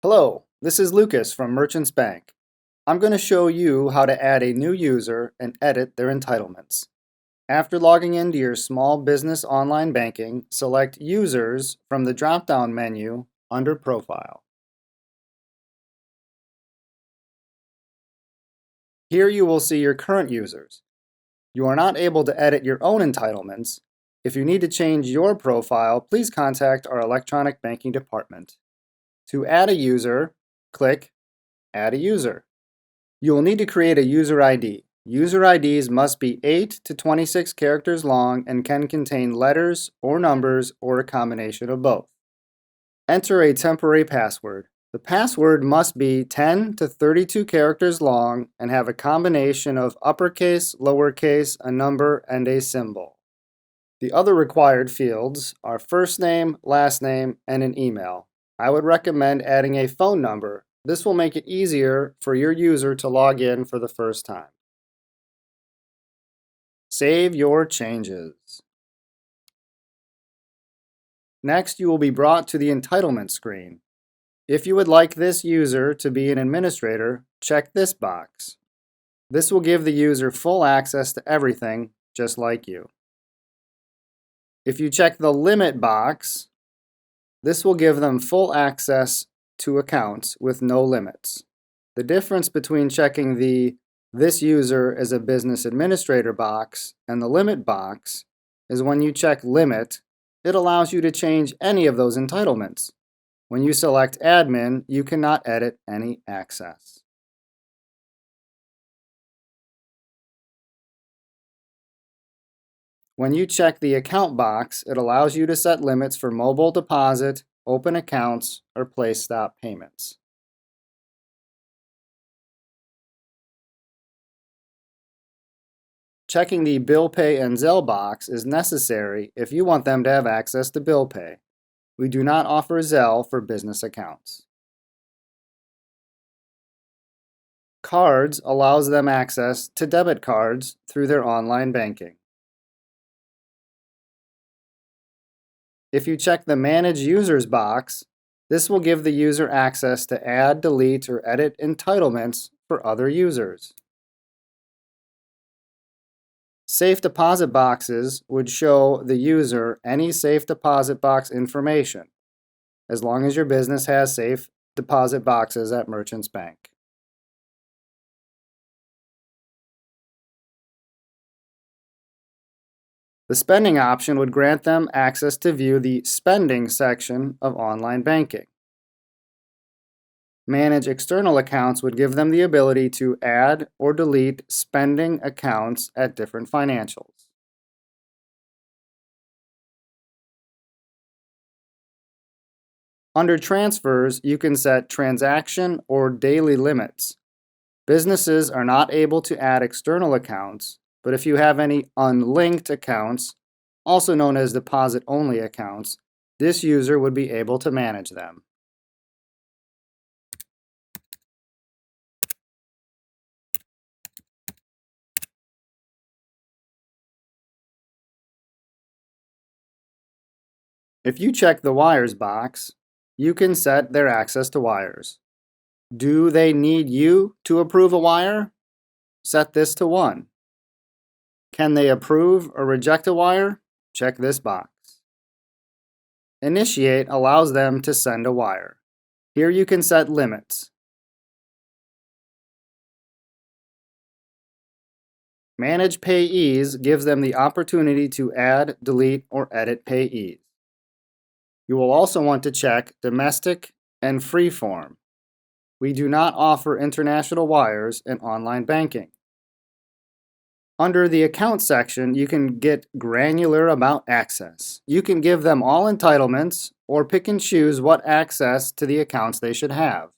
Hello, this is Lucas from Merchants Bank. I'm going to show you how to add a new user and edit their entitlements. After logging into your small business online banking, select Users from the drop-down menu under Profile. Here you will see your current users. You are not able to edit your own entitlements. If you need to change your profile, please contact our electronic banking department. To add a user, click Add a User. You will need to create a user ID. User IDs must be 8 to 26 characters long and can contain letters or numbers or a combination of both. Enter a temporary password. The password must be 10 to 32 characters long and have a combination of uppercase, lowercase, a number, and a symbol. The other required fields are first name, last name, and an email. I would recommend adding a phone number. This will make it easier for your user to log in for the first time. Save your changes. Next, you will be brought to the entitlement screen. If you would like this user to be an administrator, check this box. This will give the user full access to everything, just like you. If you check the limit box, this will give them full access to accounts with no limits. The difference between checking the This user is a business administrator box and the limit box is when you check limit, it allows you to change any of those entitlements. When you select admin, you cannot edit any access. When you check the account box, it allows you to set limits for mobile deposit, open accounts, or place stop payments. Checking the Bill Pay and Zelle box is necessary if you want them to have access to Bill Pay. We do not offer Zelle for business accounts. Cards allows them access to debit cards through their online banking. If you check the Manage Users box, this will give the user access to add, delete, or edit entitlements for other users. Safe deposit boxes would show the user any safe deposit box information, as long as your business has safe deposit boxes at Merchants Bank. The spending option would grant them access to view the spending section of online banking. Manage external accounts would give them the ability to add or delete spending accounts at different financials. Under transfers, you can set transaction or daily limits. Businesses are not able to add external accounts, but if you have any unlinked accounts, also known as deposit-only accounts, this user would be able to manage them. If you check the wires box, you can set their access to wires. Do they need you to approve a wire? Set this to 1. Can they approve or reject a wire? Check this box. Initiate allows them to send a wire. Here you can set limits. Manage payees gives them the opportunity to add, delete, or edit payees. You will also want to check domestic and freeform. We do not offer international wires in online banking. Under the account section, you can get granular about access. You can give them all entitlements or pick and choose what access to the accounts they should have.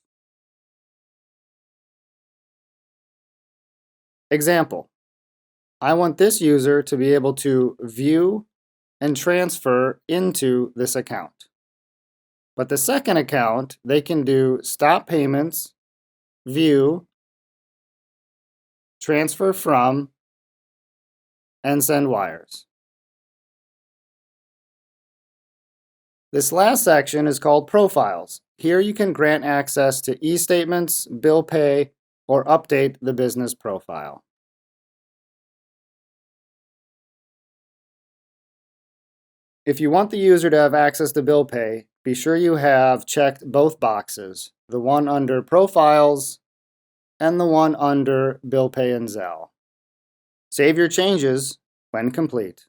Example: I want this user to be able to view and transfer into this account. But the second account, they can do stop payments, view, transfer from, and send wires. This last section is called Profiles. Here you can grant access to e-statements, bill pay, or update the business profile. If you want the user to have access to bill pay, be sure you have checked both boxes, the one under Profiles and the one under Bill Pay and Zelle. Save your changes when complete.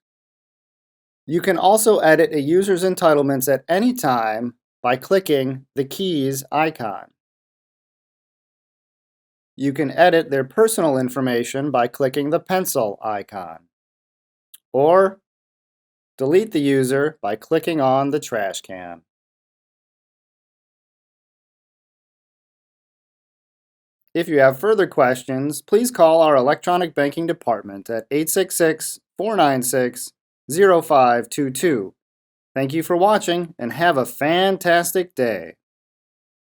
You can also edit a user's entitlements at any time by clicking the Keys icon. You can edit their personal information by clicking the pencil icon. Or delete the user by clicking on the trash can. If you have further questions, please call our electronic banking department at 866-496-0522. Thank you for watching and have a fantastic day.